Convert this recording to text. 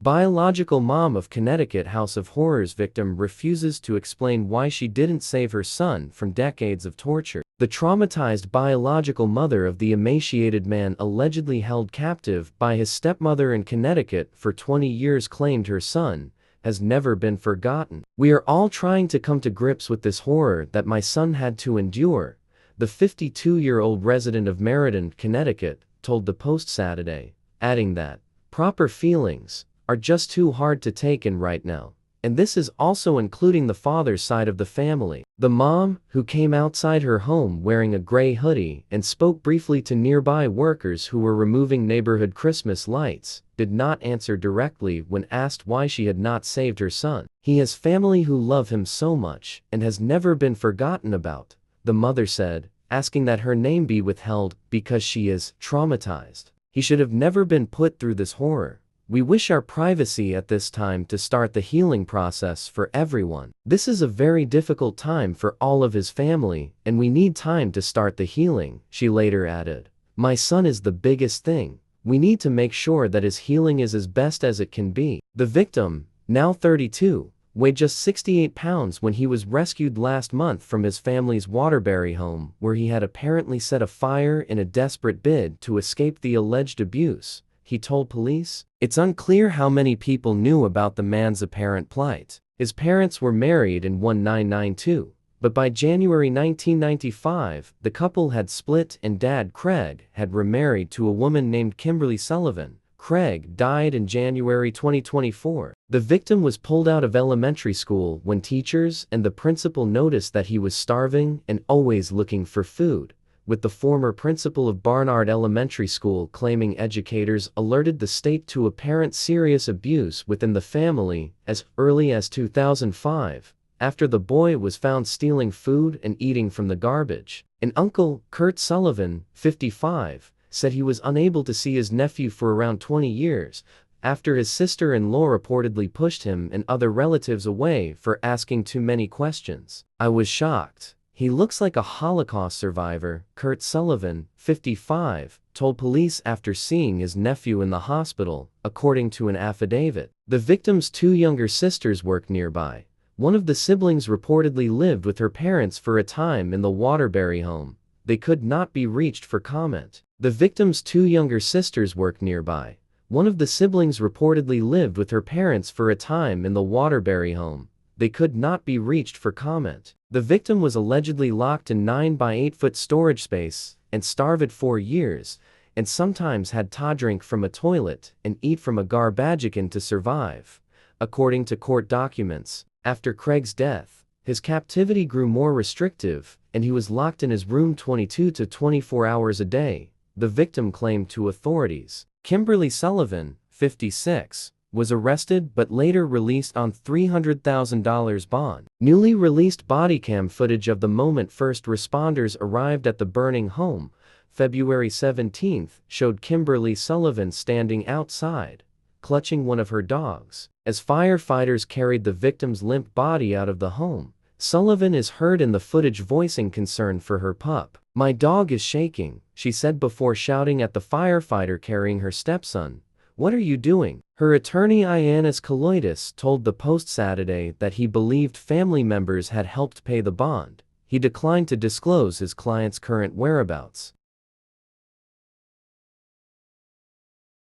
Biological mom of Connecticut House of Horrors victim refuses to explain why she didn't save her son from decades of torture. The traumatized biological mother of the emaciated man allegedly held captive by his stepmother in Connecticut for 20 years claimed her son has never been forgotten. "We are all trying to come to grips with this horror that my son had to endure," the 52-year-old resident of Meriden, Connecticut, told the Post Saturday, adding that, "Proper feelings are just too hard to take in right now. And this is also including the father's side of the family." The mom, who came outside her home wearing a gray hoodie and spoke briefly to nearby workers who were removing neighborhood Christmas lights, did not answer directly when asked why she had not saved her son. "He has family who love him so much and has never been forgotten about," the mother said, asking that her name be withheld because she is traumatized. "He should have never been put through this horror. We wish our privacy at this time to start the healing process for everyone. This is a very difficult time for all of his family, and we need time to start the healing," she later added. "My son is the biggest thing. We need to make sure that his healing is as best as it can be." The victim, now 32, weighed just 68 pounds when he was rescued last month from his family's Waterbury home, where he had apparently set a fire in a desperate bid to escape the alleged abuse, he told police. It's unclear how many people knew about the man's apparent plight. His parents were married in 1992, but by January 1995, the couple had split and dad, Craig, had remarried to a woman named Kimberly Sullivan. Craig died in January 2024. The victim was pulled out of elementary school when teachers and the principal noticed that he was starving and always looking for food, with the former principal of Barnard Elementary School claiming educators alerted the state to apparent serious abuse within the family as early as 2005, after the boy was found stealing food and eating from the garbage. An uncle, Kurt Sullivan, 55, said he was unable to see his nephew for around 20 years, after his sister-in-law reportedly pushed him and other relatives away for asking too many questions. "I was shocked. He looks like a Holocaust survivor," Kurt Sullivan, 55, told police after seeing his nephew in the hospital, according to an affidavit. The victim's two younger sisters worked nearby. One of the siblings reportedly lived with her parents for a time in the Waterbury home. They could not be reached for comment. The victim's two younger sisters worked nearby. One of the siblings reportedly lived with her parents for a time in the Waterbury home. They could not be reached for comment. The victim was allegedly locked in 9 by 8 foot storage space and starved 4 years, and sometimes had to drink from a toilet and eat from a garbagecan to survive, according to court documents. After Craig's death, his captivity grew more restrictive, and he was locked in his room 22 to 24 hours a day, the victim claimed to authorities. Kimberly Sullivan, 56, was arrested but later released on $300,000 bond. Newly released bodycam footage of the moment first responders arrived at the burning home, February 17, showed Kimberly Sullivan standing outside, clutching one of her dogs. As firefighters carried the victim's limp body out of the home, Sullivan is heard in the footage voicing concern for her pup. "My dog is shaking," she said before shouting at the firefighter carrying her stepson, "What are you doing?" Her attorney Ioannis Kaloidis told the Post Saturday that he believed family members had helped pay the bond. He declined to disclose his client's current whereabouts.